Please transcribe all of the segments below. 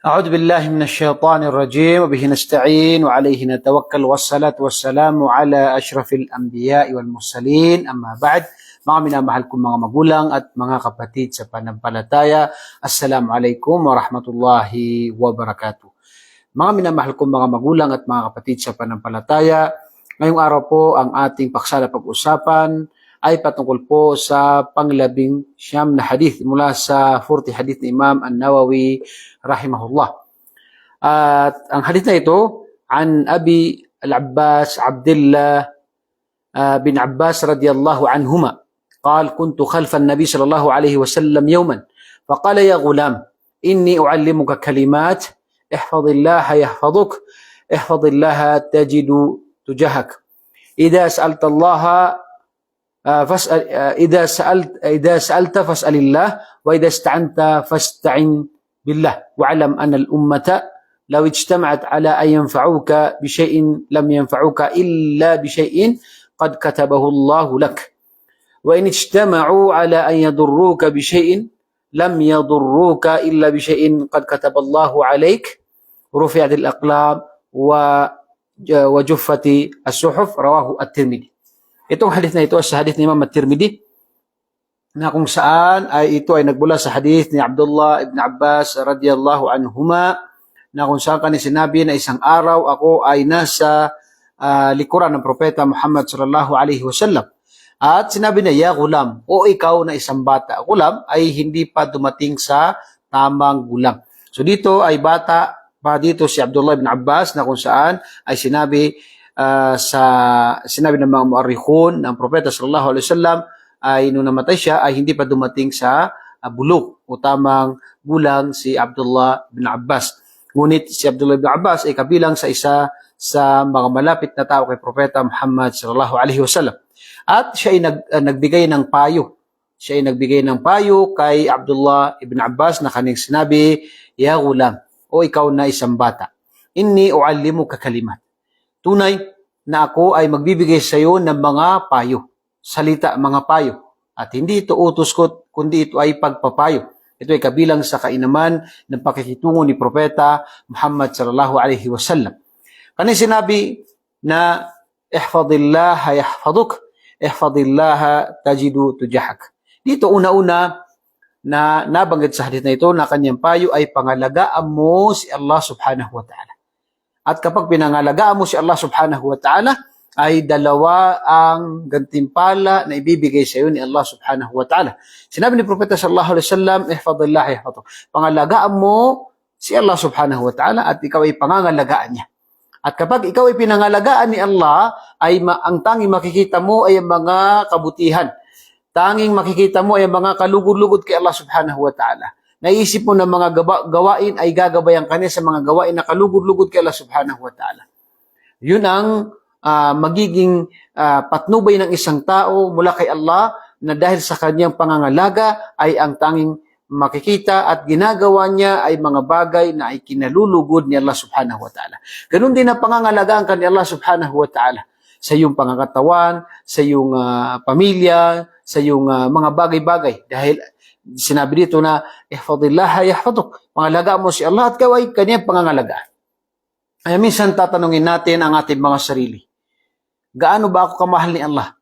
أعوذ بالله من الشيطان الرجيم وبه نستعين وعليه نتوكل والصلاة والسلام على أشرف الأنبياء والمرسلين أما بعد. Mga minamahal kong mga magulang at mga kapatid sa pananampalataya, Assalamualaikum warahmatullahi wabarakatuh. Mga minamahal kong mga magulang at mga kapatid sa pananampalataya, ngayong araw po ang ating paksa na pag-usapan ay patungkol po sa panglabing siyam na hadith mula sa 40 hadith ni Imam An-Nawawi rahimahullah. At ang hadith na ito, an Abi Al-Abbas Abdullah bin Abbas radiyallahu anhuma قال كنت خلف النبي صلى الله عليه وسلم يوما فقال يا غلام إني أعلمك كلمات احفظ الله يحفظك احفظ الله تجد تجاهك إذا سألت الله فاسأل إذا سألت فاسأل الله وإذا استعنت فاستعن بالله واعلم أن الأمة لو اجتمعت على أن ينفعوك بشيء لم ينفعوك إلا بشيء قد كتبه الله لك وإن اجتمعوا على أن يضروك بشيء لم يضروك إلا بشيء قد كتب الله عليك رفعت الأقلام وجفت الصحف رواه الترمذي. Itong hadith na ito sa hadith ni Imam At-Tirmidhi na kung saan ay ito ay nagbula sa hadith ni Abdullah ibn Abbas radiyallahu anhuma na kung saan kani sinabi na isang araw ako ay nasa likuran ng propeta Muhammad sallallahu alaihi wasallam. At sinabi niya, ya gulam, o ikaw na isang bata. Gulam ay hindi pa dumating sa tamang gulang. So dito ay bata pa dito si Abdullah ibn Abbas na kung saan ay sinabi ng mga mu'arrikhun ng propeta sallallahu alaihi wasallam ay nung namatay siya ay hindi pa dumating sa bulok o tamang gulang si Abdullah ibn Abbas. Ngunit si Abdullah ibn Abbas ay kabilang sa isa sa mga malapit na tao kay propeta Muhammad sallallahu alaihi wasallam. At siya ay nagbigay ng payo. Siya ay nagbigay ng payo kay Abdullah ibn Abbas na kanyang sinabi, ya gulam, o ikaw na isang bata, inni uallimuka kalimat. Tunay na ako ay magbibigay sa iyo ng mga payo, salita, mga payo. At hindi ito utos ko, kundi ito ay pagpapayo. Ito ay kabilang sa kainaman ng pakikitungo ni Propeta Muhammad sallallahu alaihi wasallam. Kanyang sinabi na, ihfadillah yahfaduk, ihfadillah tajidu tujahak. Dito una-una na nabanggit sa hadith na ito na kanyang payo ay pangalagaan mo si Allah subhanahu wa ta'ala. At kapag pinangalagaan mo si Allah subhanahu wa ta'ala, ay dalawa ang gantimpala na ibibigay sa iyo ni Allah subhanahu wa ta'ala. Sinabi ni Propeta sallallahu alaihi wasallam, ihfadillah yahfaduk. Pangalagaan mo si Allah subhanahu wa ta'ala at ikaw ay pangangalagaan niya. At kapag ikaw ay pinangalagaan ni Allah, ay ang tanging makikita mo ay ang mga kabutihan. Tanging makikita mo ay ang mga kalugod-lugod kay Allah subhanahu wa ta'ala. Naisip mo na mga gawain ay gagabayan ka niya sa mga gawain na kalugod-lugod kay Allah subhanahu wa ta'ala. Yun ang magiging patnubay ng isang tao mula kay Allah na dahil sa kanyang pangangalaga ay ang tanging makikita at ginagawa niya ay mga bagay na ay kinalulugod ni Allah subhanahu wa ta'ala. Ganun din ang pangangalagaan ka ni Allah subhanahu wa ta'ala sa iyong pangangatawan, sa iyong pamilya, sa iyong mga bagay-bagay. Dahil sinabi dito na, ihfadillah yahfaduk. Pangalagaan mo si Allah at ikaw ay kanyang pangangalagaan. Ay minsan tatanungin natin ang ating mga sarili. Gaano ba ako kamahal ni Allah?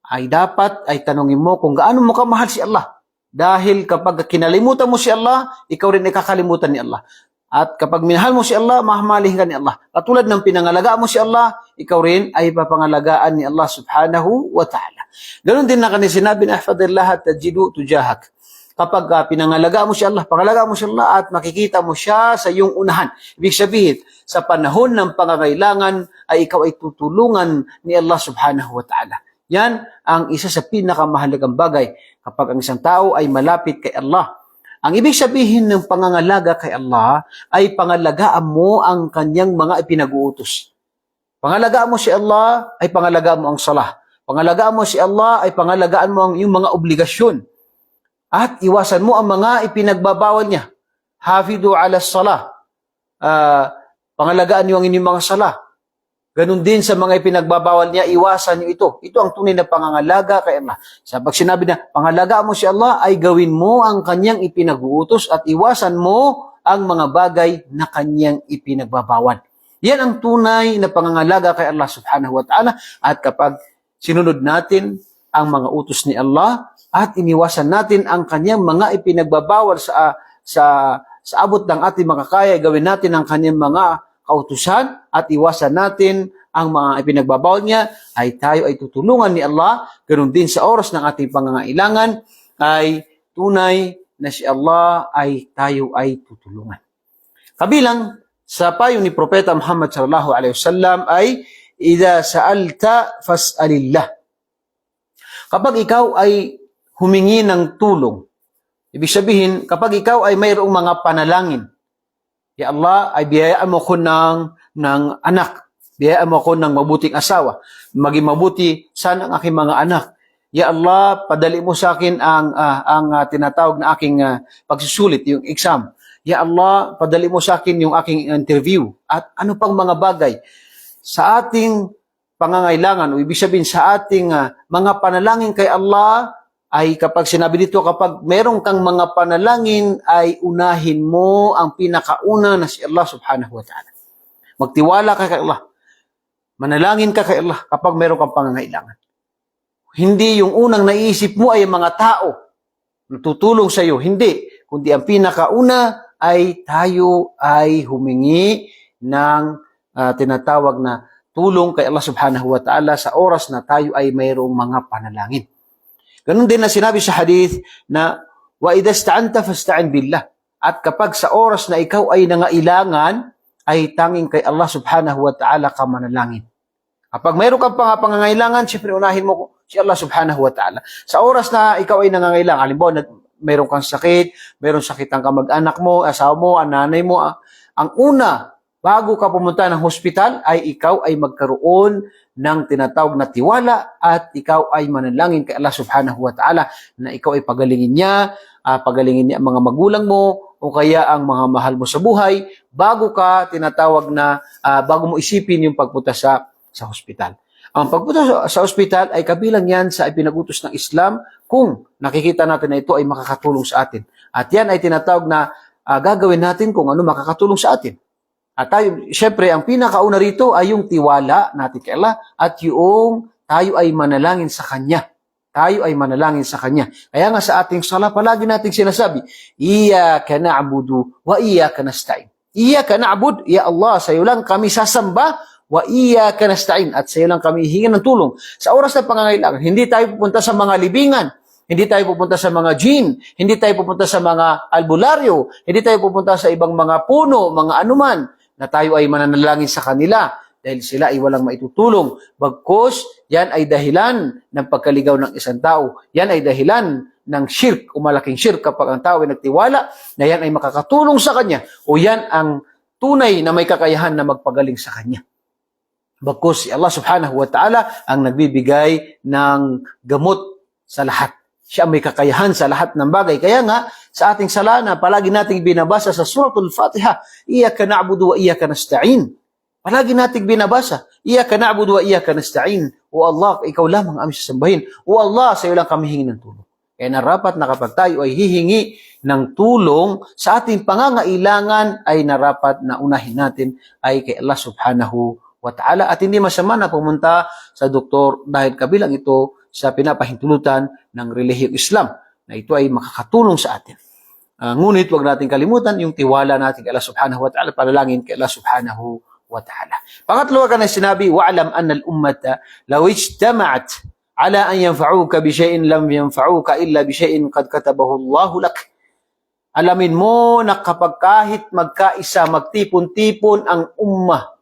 Ay dapat ay tanungin mo kung gaano mo kamahal si Allah. Dahil kapag kinalimutan mo si Allah, ikaw rin ay kakalimutan ni Allah. At kapag minahal mo si Allah, mahmalihin ka ni Allah. Katulad ng pinangalagaan mo si Allah, ikaw rin ay papangalagaan ni Allah subhanahu wa ta'ala. Ganon din na kanina sinabi na ihfadillah tajidu tujahak. Kapag pinangalagaan mo si Allah, pangalagaan mo si Allah at makikita mo siya sa iyong unahan. Ibig sabihin, sa panahon ng pangangailangan ay ikaw ay tutulungan ni Allah subhanahu wa ta'ala. Yan ang isa sa pinakamahalagang bagay kapag ang isang tao ay malapit kay Allah. Ang ibig sabihin ng pangangalaga kay Allah ay pangalagaan mo ang kanyang mga ipinag-uutos. Pangalagaan mo si Allah ay pangalagaan mo ang salah. Pangalagaan mo si Allah ay pangalagaan mo ang iyong mga obligasyon. At iwasan mo ang mga ipinagbabawal niya. Hafidu ala salah. Pangalagaan niyo ang inyong mga salah. Ganun din sa mga ipinagbabawal niya, iwasan niyo ito. Ito ang tunay na pangangalaga kay Allah. Sa pag sinabi na, pangalagaan mo si Allah, ay gawin mo ang kanyang ipinag-uutos at iwasan mo ang mga bagay na kanyang ipinagbabawal. Yan ang tunay na pangangalaga kay Allah subhanahu wa ta'ala. At kapag sinunod natin ang mga utos ni Allah at iniwasan natin ang kanyang mga ipinagbabawal sa abot ng ating makakaya, gawin natin ang kanyang mga kautusan at iwasan natin ang mga ipinagbabawal niya, ay tayo ay tutulungan ni Allah. Ganun din sa oras ng ating pangangailangan, ay tunay na si Allah ay tayo ay tutulungan. Kabilang sa payo ni Propeta Muhammad sallallahu alaihi wasallam ay, "Idza sa'alta fas'alillah." Kapag ikaw ay humingi ng tulong, ibig sabihin, kapag ikaw ay mayroong mga panalangin, ya Allah, ay biyayaan mo ko ng anak, biyayaan mo ko ng mabuting asawa, maging mabuti sana ang aking mga anak. Ya Allah, padali mo sa akin ang tinatawag na aking pagsusulit, yung exam. Ya Allah, padali mo sa akin yung aking interview. At ano pang mga bagay sa ating pangangailangan, o ibig sabihin sa ating mga panalangin kay Allah, ay kapag sinabi dito, kapag meron kang mga panalangin, ay unahin mo ang pinakauna na si Allah subhanahu wa ta'ala. Magtiwala ka kay Allah. Manalangin ka kay Allah kapag meron kang pangangailangan. Hindi yung unang naiisip mo ay mga tao na tutulong sa iyo. Hindi. Kundi ang pinakauna ay tayo ay humingi ng tinatawag na tulong kay Allah subhanahu wa ta'ala sa oras na tayo ay mayroong mga panalangin. Ganun din na sinabi sa hadith na, "Wa idha ista'anta fasta'in billah." At kapag sa oras na ikaw ay nangailangan, ay tanging kay Allah subhanahu wa ta'ala ka manalangin. Kapag mayroon kang pangangailangan, siyempre unahin mo si Allah subhanahu wa ta'ala. Sa oras na ikaw ay nangangailangan, halimbawa, mayroon kang sakit, mayroon sakit ang kamag-anak mo, asawa mo, ang nanay mo, ang una, bago ka pumunta ng hospital, ay ikaw ay magkaroon ng tinatawag na tiwala at ikaw ay manalangin kay Allah subhanahu wa ta'ala na ikaw ay pagalingin niya ang mga magulang mo o kaya ang mga mahal mo sa buhay bago ka tinatawag na bago mo isipin yung pagpunta sa hospital. Ang pagpunta sa hospital ay kabilang yan sa ipinagutos ng Islam kung nakikita natin na ito ay makakatulong sa atin. At yan ay tinatawag na gagawin natin kung ano makakatulong sa atin. At tayo, syempre, ang pinakauna rito ay yung tiwala natin kay Allah at yung tayo ay manalangin sa Kanya. Tayo ay manalangin sa Kanya. Kaya nga sa ating sala, palagi nating sinasabi, "Iyyaka na'budu wa iyyaka nasta'in." Iyyaka na'bud, ya Allah, sa iyo lang kami sasamba, wa iyyaka nasta'in, at sa iyo lang kami hihingi ng tulong. Sa oras ng pangangailangan, hindi tayo pupunta sa mga libingan, hindi tayo pupunta sa mga jinn, hindi tayo pupunta sa mga albularyo, hindi tayo pupunta sa ibang mga puno, mga anuman, na tayo ay mananalangin sa kanila dahil sila ay walang maitutulong. Bagkus, yan ay dahilan ng pagkaligaw ng isang tao. Yan ay dahilan ng shirk o malaking shirk kapag ang tao ay nagtiwala na yan ay makakatulong sa kanya o yan ang tunay na may kakayahan na magpagaling sa kanya. Bagkus, si Allah subhanahu wa ta'ala ang nagbibigay ng gamot sa lahat. Siya may kakayahan sa lahat ng bagay. Kaya nga, sa ating sala na palagi nating binabasa sa Suratul Fatiha, "Iyyaka na'budu wa iyyaka nasta'in." Palagi nating binabasa, "Iyyaka na'budu wa iyyaka nasta'in." O Allah, ikaw lamang aming sasambahin. O Allah, sa iyo lang kami hingi ng tulong. Kaya narapat na kapag tayo ay hihingi ng tulong sa ating pangangailangan, ay narapat na unahin natin ay kay Allah subhanahu wa ta'ala. At hindi masama na pumunta sa doktor dahil kabilang ito sa pinapahintulutan ng relihiyong Islam na ito ay makakatulong sa atin. Ngunit huwag natin kalimutan yung tiwala natin kay Allah subhanahu wa ta'ala, panalangin kay Allah subhanahu wa ta'ala. Pangatlo ka na sinabi, "Wa'lam anna al-ummata law ijtama'at ala an yanfa'uka bi shay'in lam yanfa'uka illa bi shay'in qad katabahu Allahu lak." Alamin mo na kapag kahit magkaisa, magtipon-tipon ang ummah,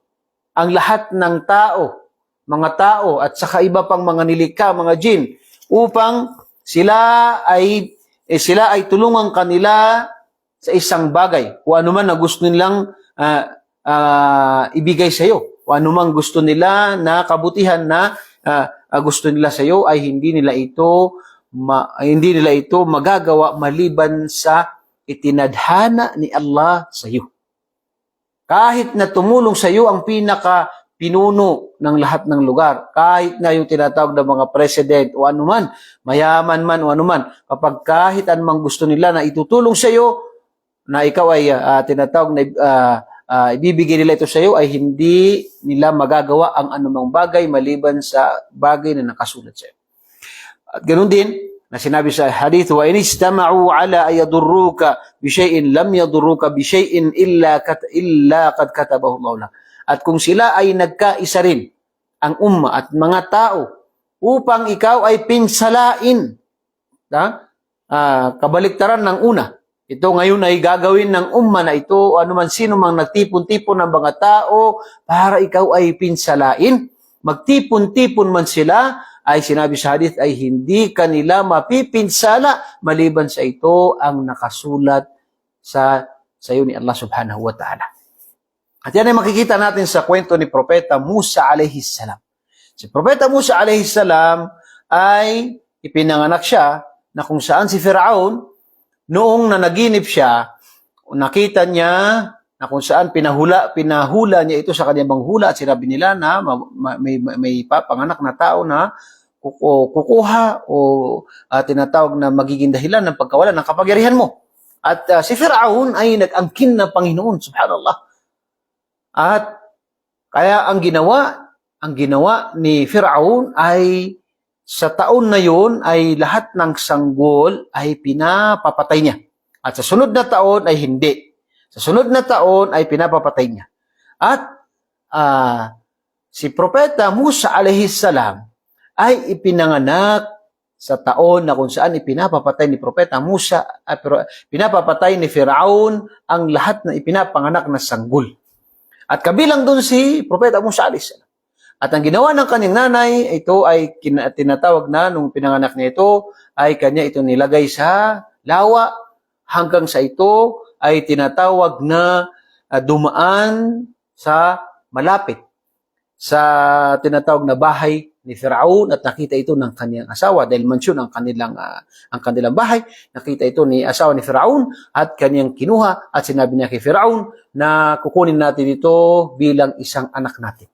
ang lahat ng tao, mga tao at saka iba pang mga nilikha, mga jin, upang sila ay tulungan kanila sa isang bagay. Kung ano man na gusto nilang ibigay sa iyo, kung ano man gusto nila na kabutihan na gusto nila sa iyo, ay hindi nila ito magagawa maliban sa itinadhana ni Allah sa iyo. Kahit na tumulong sa iyo ang pinuno ng lahat ng lugar, kahit na yung tinatawag ng mga president o anuman, mayaman man o anuman, kapag kahit anumang gusto nila na itutulong sa iyo, na ikaw ay tinatawag na ibibigay nila ito sa iyo ay hindi nila magagawa ang anumang bagay maliban sa bagay na nakasulat sa iyo. At ganoon din, na sinabi sa hadith, wa in istama'u ala ay yadurruka bi shay'in lam yadurruka bi shay'in illa qad katabahu Allah. At kung sila ay nagkaisa rin, ang umma at mga tao, upang ikaw ay pinsalain, kabaliktaran ng una. Ito ngayon ay gagawin ng umma na ito, anuman sino mang nagtipon-tipon ng mga tao para ikaw ay pinsalain. Magtipon-tipon man sila, ay sinabi sa hadith ay hindi kanila mapipinsala maliban sa ito ang nakasulat sa iyo ni Allah subhanahu wa ta'ala. At yan ay makikita natin sa kwento ni Propeta Musa alayhi salam. Si Propeta Musa alayhi salam ay ipinanganak siya na kung saan si Firaun, noong nanaginip siya, nakita niya na kung saan pinahula niya ito sa kanyang hula at sinabi nila na may panganak na tao na kukuha o tinatawag na magiging dahilan ng pagkawala ng kapangyarihan mo. At si Firaun ay nag-angkin ng Panginoon, subhanallah. At kaya ang ginawa ni Firaun ay sa taon na yun ay lahat ng sanggol ay pinapapatay niya. At sa sunod na taon ay hindi. Sa sunod na taon ay pinapapatay niya. At si Propeta Musa alayhi salam ay ipinanganak sa taon na kung saan ipinapapatay ni Propeta Musa, pinapapatay ni Firaun ang lahat na ipinapanganak na sanggol. At kabilang doon si Propeta Musa alayhi salam. At ang ginawa ng kanyang nanay, ito ay tinatawag na nung pinanganak niya ito, ay kanya ito nilagay sa lawa hanggang sa ito ay tinatawag na dumaan sa malapit sa tinatawag na bahay ni Firaun at nakita ito ng kanyang asawa dahil mansyon ang kanilang bahay. Nakita ito ni asawa ni Firaun at kanyang kinuha at sinabi niya kay Firaun na kukunin natin ito bilang isang anak natin.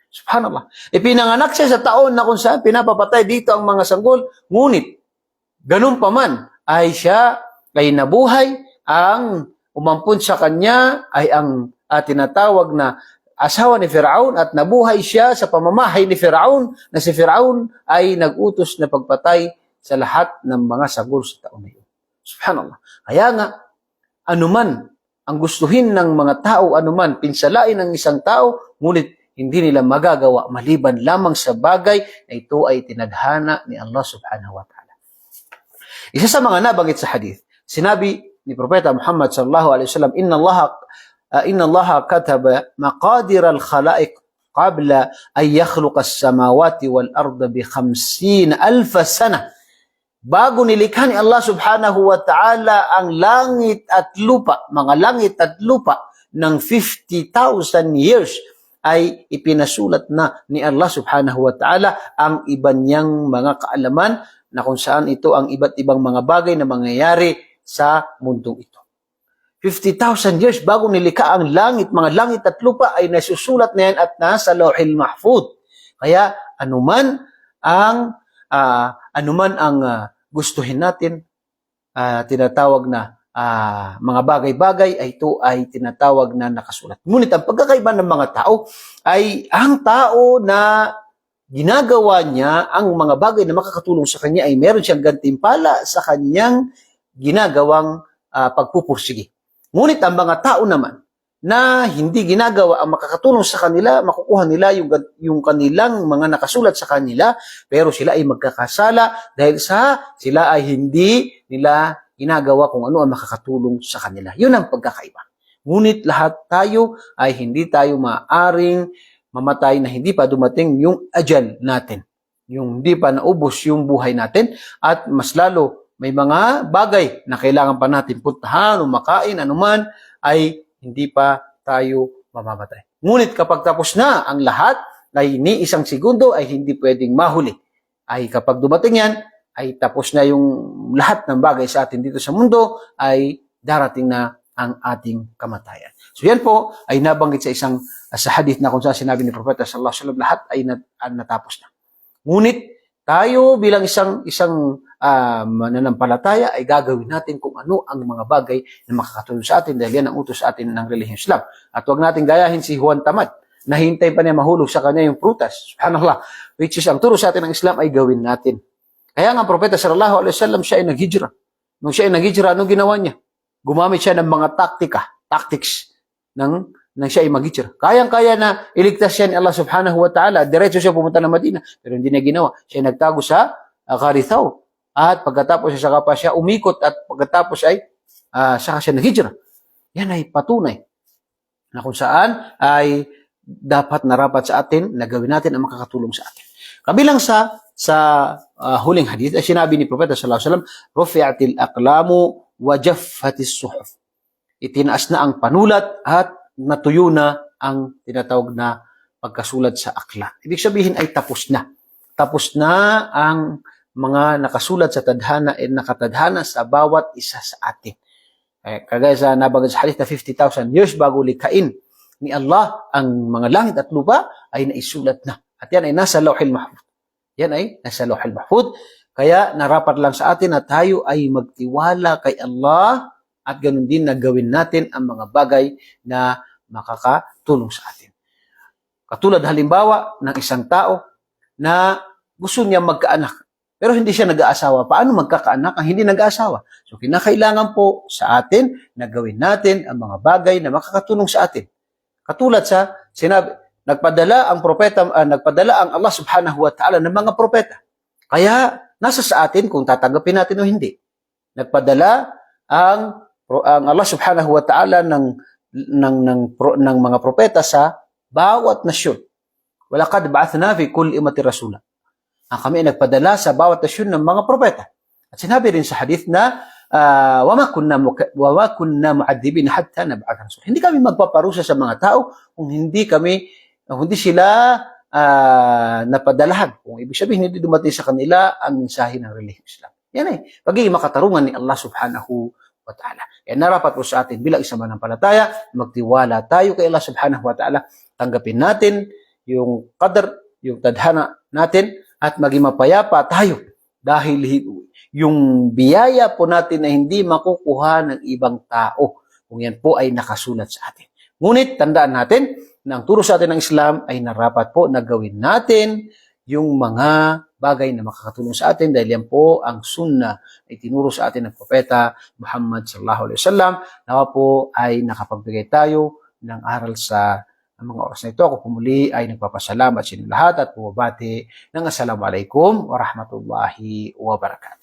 Subhanallah. Ipinanganak siya sa taon na kung saan pinapapatay dito ang mga sanggol. Ngunit, ganun pa man, ay siya ay nabuhay. Ang umampun sa kanya ay ang tinatawag na asawa ni Firaun at nabuhay siya sa pamamahay ni Firaun na si Firaun ay nag-utos na pagpatay sa lahat ng mga sanggol sa taon na yun. Subhanallah. Kaya nga, anuman ang gustuhin ng mga tao, anuman pinsalain ng isang tao, ngunit hindi nila magagawa maliban lamang sa bagay na ito ay tinadhana ni Allah subhanahu wa ta'ala. Isa sa mga nabanggit sa hadith, sinabi ni Propeta Muhammad sallallahu alaihi wasallam, Inna Allah kataba maqadir al-khalaiq qabla an yakhluqa as-samawati wal arda bi 50,000 sana. Bago nilikha ni Allah subhanahu wa ta'ala ang langit at lupa, mga langit at lupa ng 50,000 years, ay ipinasulat na ni Allah subhanahu wa ta'ala ang iba niyang mga kaalaman na kung saan ito ang iba't ibang mga bagay na mangyayari sa mundong ito. 50,000 years bago nilikha ang langit, mga langit at lupa ay nasusulat na yan at nasa Lawhil Mahfuz. Kaya anuman ang gustuhin natin, tinatawag na mga bagay-bagay ay ito ay tinatawag na nakasulat. Ngunit ang pagkakaiba ng mga tao ay ang tao na ginagawa niya ang mga bagay na makakatulong sa kanya ay meron siyang gantimpala sa kanyang ginagawang pagpupursige. Ngunit ang mga tao naman na hindi ginagawa ang makakatulong sa kanila, makukuha nila yung kanilang mga nakasulat sa kanila, pero sila ay magkakasala dahil sila ay hindi nila ginagawa kung ano ang makakatulong sa kanila. Yun ang pagkakaiba. Ngunit lahat tayo ay hindi tayo maaring mamatay na hindi pa dumating yung ajal natin. Yung hindi pa naubos yung buhay natin at mas lalo may mga bagay na kailangan pa natin puntahan o makain, anuman, ay hindi pa tayo mamamatay. Ngunit kapag tapos na ang lahat, ay ni isang segundo ay hindi pwedeng mahuli. Ay kapag dumating yan, ay tapos na yung lahat ng bagay sa atin dito sa mundo, ay darating na ang ating kamatayan. So yan po ay nabanggit sa hadith na kung saan sinabi ni Propeta sallallahu alaihi wasallam, lahat ay natapos na. Ngunit tayo bilang isang mananampalataya ay gagawin natin kung ano ang mga bagay na makakatulong sa atin dahil yan ang utos sa atin ng relihiyong Islam. At huwag natin gayahin si Juan Tamad. Nahintay pa niya mahulog sa kanya yung prutas. Subhanallah. Which is ang turo sa atin ng Islam ay gawin natin. Kaya nga ang propeta sallallahu alaihi wasallam siya ay naghijra. Nung siya ay naghijra, ano ginawa niya? Gumamit siya ng mga tactics ng siya ay maghijra. Kayang-kaya na iligtas siya ni Allah subhanahu wa ta'ala. Diretso siya pumunta ng Madina. Pero hindi niya ginawa. Siya ay nagtago sa Qarithaw. At pagkatapos siya saka pa siya umikot at pagkatapos ay saka siya naghijra. Yan ay patunay na kung saan ay dapat narapat sa atin na gawin natin ang makakatulong sa atin. Kabilang sa huling hadith ay sinabi ni Propeta sallallahu alaihi wasallam, "Rufi'atil aqlamu wa jaffatis suhuf." Itinaas na ang panulat at natuyo na ang tinatawag na pagkasulat sa aklat. Ibig sabihin ay tapos na. Tapos na ang mga nakasulat sa tadhana at nakatadhana sa bawat isa sa atin. Kagaya sa nabanggit sa hadith na 50,000 years bago likhain ni Allah ang mga langit at lupa ay naisulat na. At yan ay nasa Lawhil Mahfuz. Yan ay nasa Lawhil Mahfuz. Kaya narapat lang sa atin na tayo ay magtiwala kay Allah at ganun din na gawin natin ang mga bagay na makakatulong sa atin. Katulad halimbawa ng isang tao na gusto niya magkaanak. Pero hindi siya nag-aasawa. Paano magkakaanak ang hindi nag-aasawa? So, kinakailangan po sa atin na gawin natin ang mga bagay na makakatulong sa atin. Katulad sa sinabi, nagpadala ang Allah subhanahu wa ta'ala ng mga propeta. Kaya, nasa sa atin kung tatanggapin natin o hindi. Nagpadala ang Allah subhanahu wa ta'ala ng mga propeta sa bawat nasyon. Walaqad ba'athna fi kulli ummatin rasula. Ang kami ay nagpadala sa bawat nasyon ng mga propeta. At sinabi rin sa hadith na wa ma kunna mu'adzibin hatta nab'atha rasul. Hindi kami magpaparusa sa mga tao kung hindi sila napadalahan. Kung ibig sabihin hindi dumating sa kanila ang mensahe ng relihiyong Islam. Yan ay pagiging makatarungan ni Allah subhanahu wa ta'ala. Kaya narapat po sa atin bilang isang mananampalataya, magtiwala tayo kay Allah subhanahu wa ta'ala. Tanggapin natin yung qadar, yung tadhana natin, at maging mapayapa tayo dahil yung biyaya po natin na hindi makukuha ng ibang tao kung yan po ay nakasulat sa atin. Ngunit tandaan natin na ang turo sa atin ng Islam ay narapat po na gawin natin yung mga bagay na makakatulong sa atin dahil yan po ang sunnah ay tinuro sa atin ng Propeta Muhammad sallallahu alaihi wasallam. Nawa po ay nakapagbigay tayo ng aral sa ang mga oras na ito. Ako pumuli ay nagpapasalamat sa inyo lahat at bumabati ng Assalamualaikum warahmatullahi wabarakatuh.